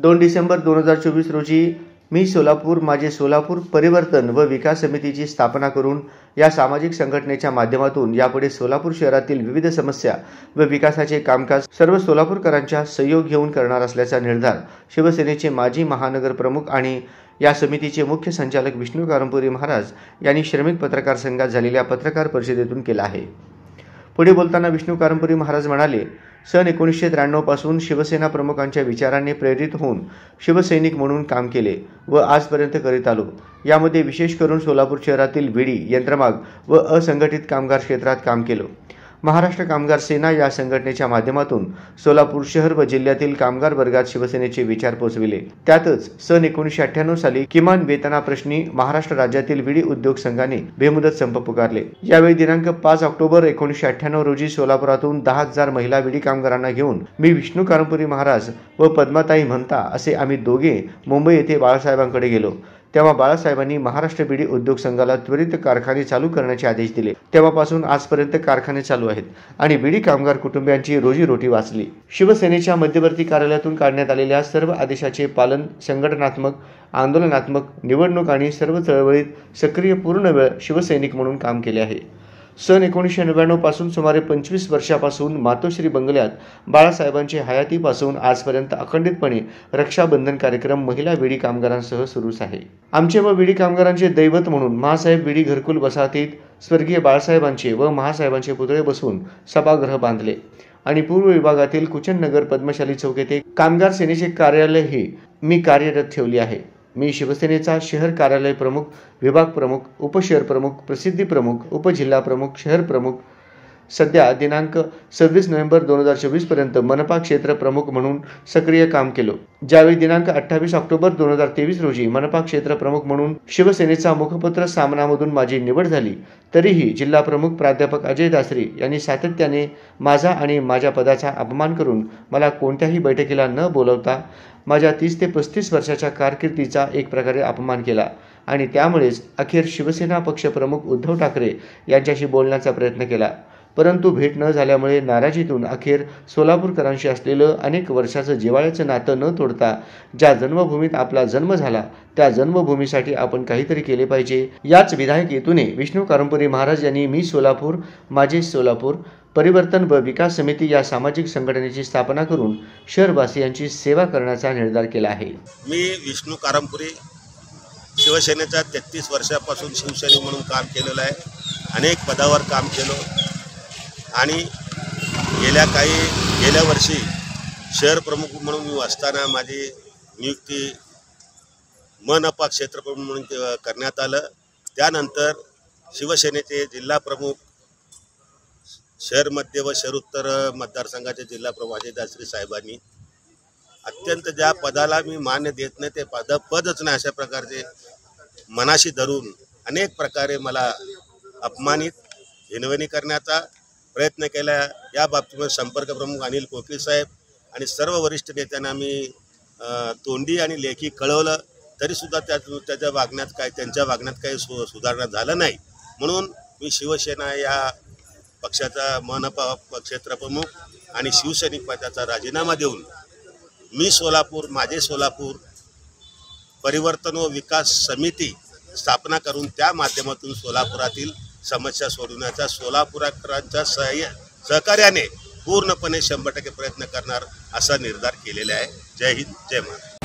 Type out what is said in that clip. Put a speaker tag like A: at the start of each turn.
A: 2 डिसेंबर 2024 रोजी मी सोलापूर माझे सोलापूर परिवर्तन व विकास समितीची स्थापना करून या सामाजिक संघटनेच्या माध्यमातून यापुढे सोलापूर शहरातील विविध समस्या व विकासाचे कामकाज सर्व सोलापूरकरांच्या सहयोग घेऊन करणार असल्याचा निर्धार शिवसेनेचे माजी महानगर प्रमुख आणि या समितीचे मुख्य संचालक विष्णू कारंपुरी महाराज यांनी श्रमिक पत्रकार संघात झालेल्या पत्रकार परिषदेतून केला आहे। पुढे बोलताना विष्णू कारंपुरी महाराज म्हणाले, सन 1993 पासून शिवसेना प्रमुखांच्या विचारांनी प्रेरित होऊन शिवसैनिक म्हणून काम केले व आजपर्यंत करीत आलो। यामध्ये विशेष करून सोलापूर शहरातील विडी, यंत्रमाग व असंघटित कामगार क्षेत्रात काम केले। महाराष्ट्र कामगार सेना या संघटनेच्या माध्यमातून सोलापूर शहर व जिल्ह्यातील कामगार वर्गात शिवसेनेचे विचार पोहोचविले। त्यातच सन 1998 साली किमान वेतनाप्रश्नी महाराष्ट्र राज्यातील विडी उद्योग संघाने बेमुदत संप पुकारले। यावेळी दिनांक 5 ऑक्टोबर 1998 रोजी सोलापुरातून 10,000 महिला विडी कामगारांना घेऊन मी विष्णू कारंपुरी महाराज व पद्माताई म्हणता असे आम्ही दोघे मुंबई येथे बाळासाहेबांकडे गेलो। तेव्हा बाळासाहेबांनी महाराष्ट्र बिडी उद्योग संघाला त्वरित कारखाने चालू करण्याचे आदेश दिले। तेव्हापासून आजपर्यंत कारखाने चालू आहेत आणि बिडी कामगार कुटुंबियांची रोजीरोटी वाचली। शिवसेनेच्या मध्यवर्ती कार्यालयातून काढण्यात आलेल्या सर्व आदेशाचे पालन संघटनात्मक, आंदोलनात्मक, निवडणूक आणि सर्व चळवळीत सक्रिय पूर्ण वेळ शिवसैनिक म्हणून काम केले आहे। सन 1999 पासून सुमारे 25 वर्षापासून मातोश्री बंगल्यात बाळासाहेबांच्या हयातीपासून आजपर्यंत अखंडितपणे रक्षाबंधन कार्यक्रम महिला विडी कामगारांसह सुरूच आहे। आमचे व विडी कामगारांचे दैवत म्हणून महासाहेब विडी घरकुल वसाहतीत स्वर्गीय बाळासाहेबांचे व महासाहेबांचे पुतळे बसवून सभागृह बांधले आणि पूर्व विभागातील कुचननगर पद्मशाली चौक येथे कामगार सेनेचे कार्यालयही मी कार्यरत ठेवले आहे। मी शिवसेनेचा शहर कार्यालय प्रमुख, विभाग प्रमुख, उपशहर प्रमुख, प्रसिद्धी प्रमुख, उपजिल्हा प्रमुख, शहर प्रमुख सध्या दिनांक 26 नोव्हेंबर 2024 पर्यंत मनपा क्षेत्र प्रमुख म्हणून सक्रिय काम केले। ज्यावेळी दिनांक 28 ऑक्टोबर 2023 रोजी मनपा क्षेत्र प्रमुख म्हणून शिवसेनेचा मुखपत्र सामनामधून माझी निवड झाली, तरीही जिल्हा प्रमुख प्राध्यापक अजय दासरी यांनी सातत्याने माझा आणि माझ्या पदाचा अपमान करून मला कोणत्याही बैठकीला न बोलवता माझ्या 30 ते 35 वर्षाच्या कारकिर्दीचा एक प्रकारे अपमान केला आणि त्यामुळेच अखेर शिवसेना पक्षप्रमुख उद्धव ठाकरे यांच्याशी बोलण्याचा प्रयत्न केला, परंतु भेट न झाल्यामुळे नाराजीतून अखेर सोलापूरकरांशी असलेलं अनेक वर्षाचं जिव्हाळ्याचं नातं न तोडता ज्या जन्मभूमीत आपला जन्म झाला त्या जन्मभूमीसाठी आपण काहीतरी केले पाहिजे, याच विधायक हेतूने विष्णू कारंपुरी महाराज यांनी मी सोलापूर माझे सोलापूर परिवर्तन व विकास समिती या सामाजिक संघटनेची स्थापना करून शहरवासियांची सेवा करण्याचा निर्धार केला आहे।
B: मी विष्णू कारंपुरी शिवसेनेचा 33 वर्षापासून शिवसैनिक म्हणून काम केलेलं आहे। अनेक पदावर काम केलं आणि गेल्या वर्षी शहर प्रमुख म्हणून मी असताना माझी नियुक्ती मनपा क्षेत्र प्रमुख म्हणून करण्यात आलं। त्यानंतर शिवसेनेचे जिल्हा प्रमुख, शहर मध्य व शहर उत्तर मतदारसंघाचे जिल्हा प्रमुख अजय दासरी साहेबांनी अत्यंत ज्या पदाला मी मान्य देत नाही ते पदच नाही अशा प्रकारचे मनाशी धरून अनेक प्रकारे मला अपमानित, हिनवणी करण्याचा प्रयत्न केला। या बाबतीमध्ये संपर्क प्रमुख अनिल कोकीळ साहेब आणि सर्व वरिष्ठ नेत्यांना मी तोंडी आणि लेखी कळवलं, तरीसुद्धा त्यांच्या वागण्यात काही सुधारणा झालं नाही। म्हणून मी शिवसेना या पक्षाचा मनपा क्षेत्र प्रमुख आणि शिवसैनिक पदाचा राजीनामा देऊन मी सोलापूर माझे सोलापूर परिवर्तन व विकास समिती स्थापना करून त्या माध्यमातून सोलापुरातील समस्या सोडवण्याचा सोलापूरकरांच्या सहकार्याने पूर्णपणे 100% प्रयत्न करणार असा निर्धार केलेला आहे। जय हिंद, जय महाराष्ट्र।